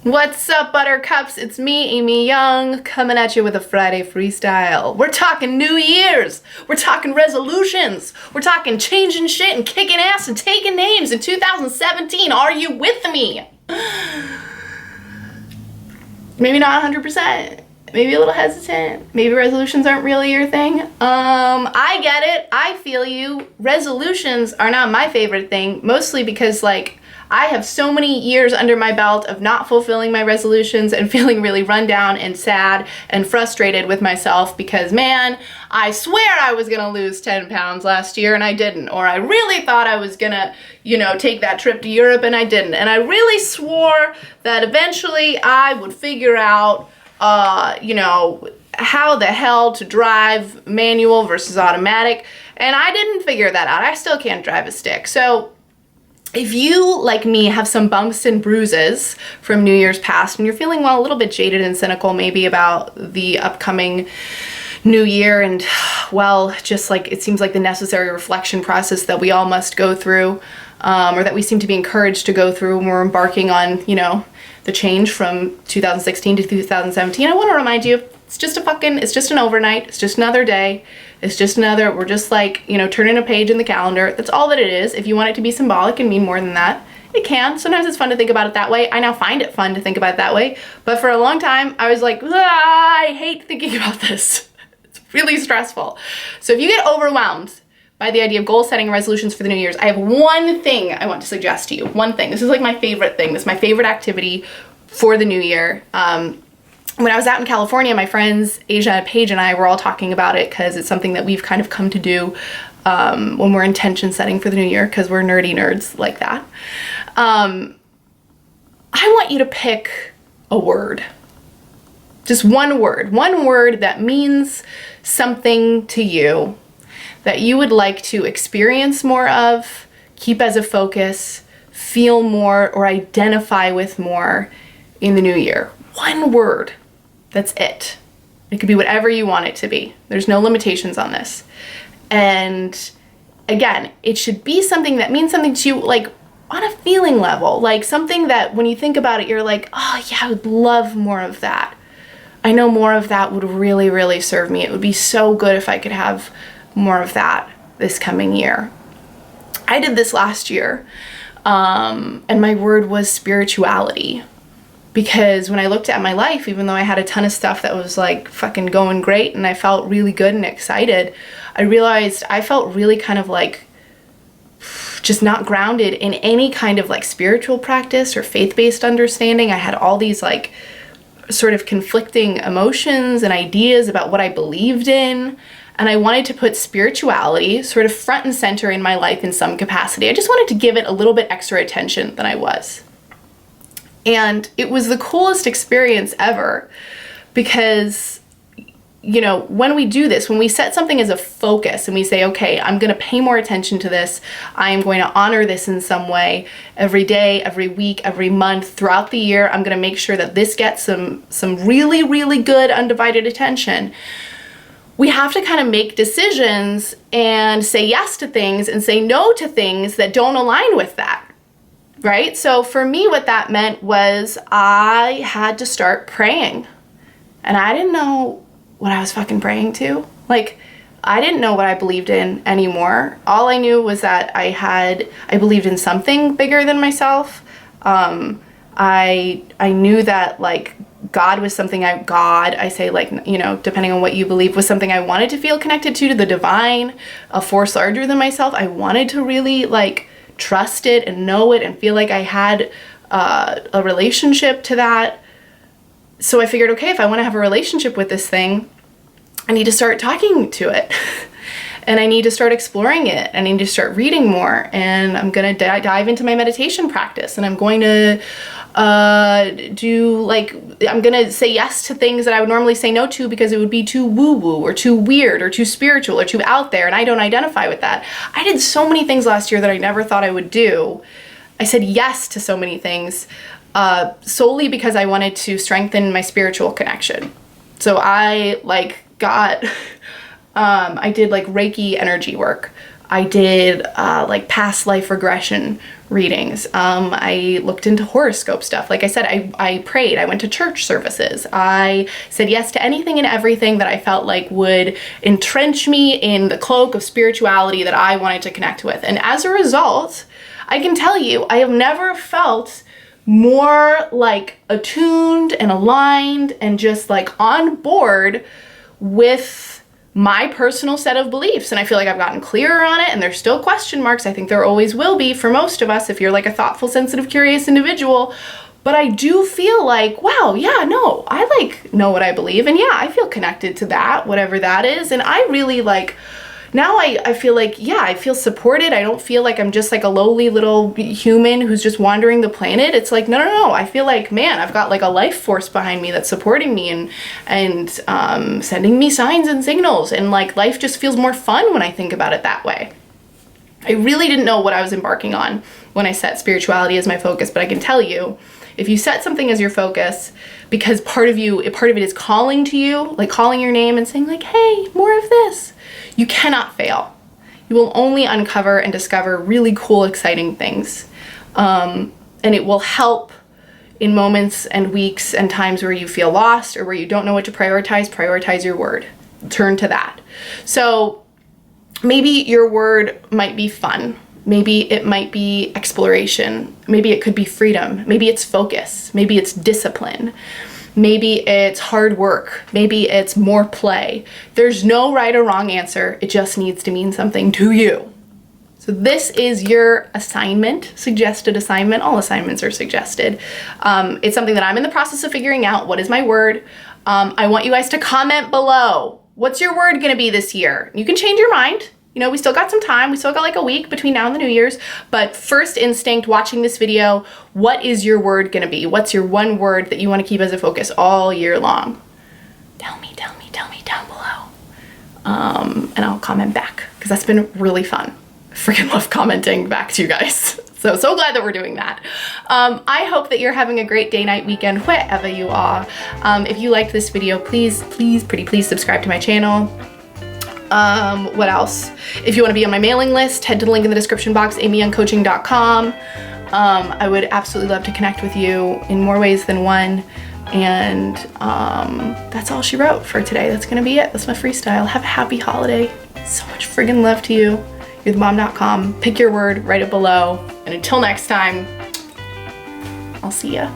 What's up, Buttercups? It's me, Amy Young, coming at you with a Friday freestyle. We're talking New Year's. We're talking resolutions. We're talking changing shit and kicking ass and taking names in 2017. Are you with me? Maybe not 100%. Maybe a little hesitant. Maybe resolutions aren't really your thing. I get it. I feel you. Resolutions are not my favorite thing, mostly because, I have so many years under my belt of not fulfilling my resolutions and feeling really run down and sad and frustrated with myself because, man, I swear I was gonna lose 10 pounds last year and I didn't. Or I really thought I was gonna, take that trip to Europe and I didn't. And I really swore that eventually I would figure out, how the hell to drive manual versus automatic. And I didn't figure that out. I still can't drive a stick. So if you, like me, have some bumps and bruises from New Year's past and you're feeling, a little bit jaded and cynical maybe about the upcoming new year and, it seems like the necessary reflection process that we all must go through, or that we seem to be encouraged to go through when we're embarking on, the change from 2016 to 2017, I want to remind you, it's just an overnight, it's just another day, we're just turning a page in the calendar. That's all that it is. If you want it to be symbolic and mean more than that, it can. Sometimes it's fun to think about it that way. I now find it fun to think about it that way, but for a long time, I was like, I hate thinking about this. It's really stressful. So if you get overwhelmed by the idea of goal setting and resolutions for the New Year's, I have one thing I want to suggest to you. One thing. This is my favorite thing. This is my favorite activity for the new year. When I was out in California, my friends Asia, Paige, and I were all talking about it because it's something that we've kind of come to do when we're intention setting for the new year because we're nerdy nerds like that. I want you to pick a word. Just one word that means something to you, that you would like to experience more of, keep as a focus, feel more, or identify with more in the new year. One word. That's it. It could be whatever you want it to be. There's no limitations on this. And again, it should be something that means something to you, on a feeling level, something that when you think about it, you're like, oh yeah, I would love more of that. I know more of that would really, really serve me. It would be so good if I could have more of that this coming year. I did this last year, and my word was spirituality. Because when I looked at my life, even though I had a ton of stuff that was fucking going great and I felt really good and excited, I realized I felt really kind of just not grounded in any kind of spiritual practice or faith-based understanding. I had all these sort of conflicting emotions and ideas about what I believed in. And I wanted to put spirituality sort of front and center in my life in some capacity. I just wanted to give it a little bit extra attention than I was. And it was the coolest experience ever because, when we do this, when we set something as a focus and we say, okay, I'm going to pay more attention to this, I am going to honor this in some way every day, every week, every month, throughout the year, I'm going to make sure that this gets some really, really good undivided attention. We have to kind of make decisions and say yes to things and say no to things that don't align with that. Right? So for me, what that meant was I had to start praying. And I didn't know what I was fucking praying to. I didn't know what I believed in anymore. All I knew was that I believed in something bigger than myself. I knew that God was something depending on what you believe, was something I wanted to feel connected to the divine, a force larger than myself. I wanted to really trust it and know it and feel like I had a relationship to that. So I figured, okay, if I want to have a relationship with this thing, I need to start talking to it. And I need to start exploring it. I need to start reading more. And I'm going to dive into my meditation practice. And I'm going to I'm going to say yes to things that I would normally say no to because it would be too woo-woo or too weird or too spiritual or too out there, and I don't identify with that. I did so many things last year that I never thought I would do. I said yes to so many things solely because I wanted to strengthen my spiritual connection. So I I did Reiki energy work. I did like past life regression readings. I looked into horoscope stuff. Like I said, I prayed. I went to church services. I said yes to anything and everything that I felt like would entrench me in the cloak of spirituality that I wanted to connect with. And as a result, I can tell you, I have never felt more like attuned and aligned and just like on board with my personal set of beliefs. And I feel like I've gotten clearer on it, and there's still question marks. I think there always will be for most of us if you're like a thoughtful, sensitive, curious individual. But I do feel like, wow, yeah, no, I like know what I believe. And yeah, I feel connected to that, whatever that is. And I really like, now I feel like, yeah, I feel supported. I don't feel like I'm just like a lowly little human who's just wandering the planet. It's like, no. I feel like, man, I've got like a life force behind me that's supporting me and sending me signs and signals. And like life just feels more fun when I think about it that way. I really didn't know what I was embarking on when I set spirituality as my focus, but I can tell you, if you set something as your focus, because part of it is calling to you, like calling your name and saying like, hey, more of this, you cannot fail. You will only uncover and discover really cool, exciting things. And it will help in moments and weeks and times where you feel lost or where you don't know what to prioritize your word. Turn to that. So maybe your word might be fun. Maybe it might be exploration. Maybe it could be freedom. Maybe it's focus. Maybe it's discipline. Maybe it's hard work. Maybe it's more play. There's no right or wrong answer. It just needs to mean something to you. So this is your assignment, suggested assignment. All assignments are suggested. It's something that I'm in the process of figuring out. What is my word? I want you guys to comment below. What's your word gonna be this year? You can change your mind. You know, we still got some time. We still got like a week between now and the New Year's. But first instinct, watching this video, what is your word gonna be? What's your one word that you wanna keep as a focus all year long? Tell me down below. And I'll comment back, because that's been really fun. I freaking love commenting back to you guys. So glad that we're doing that. I hope that you're having a great day, night, weekend, wherever you are. If you liked this video, please subscribe to my channel. What else? If you want to be on my mailing list, head to the link in the description box, amyyoungcoaching.com. I would absolutely love to connect with you in more ways than one. And that's all she wrote for today. That's gonna be it. That's my freestyle. Have a happy holiday. So much friggin' love to you. YourTheBomb.com. Pick your word, write it below. And until next time, I'll see ya.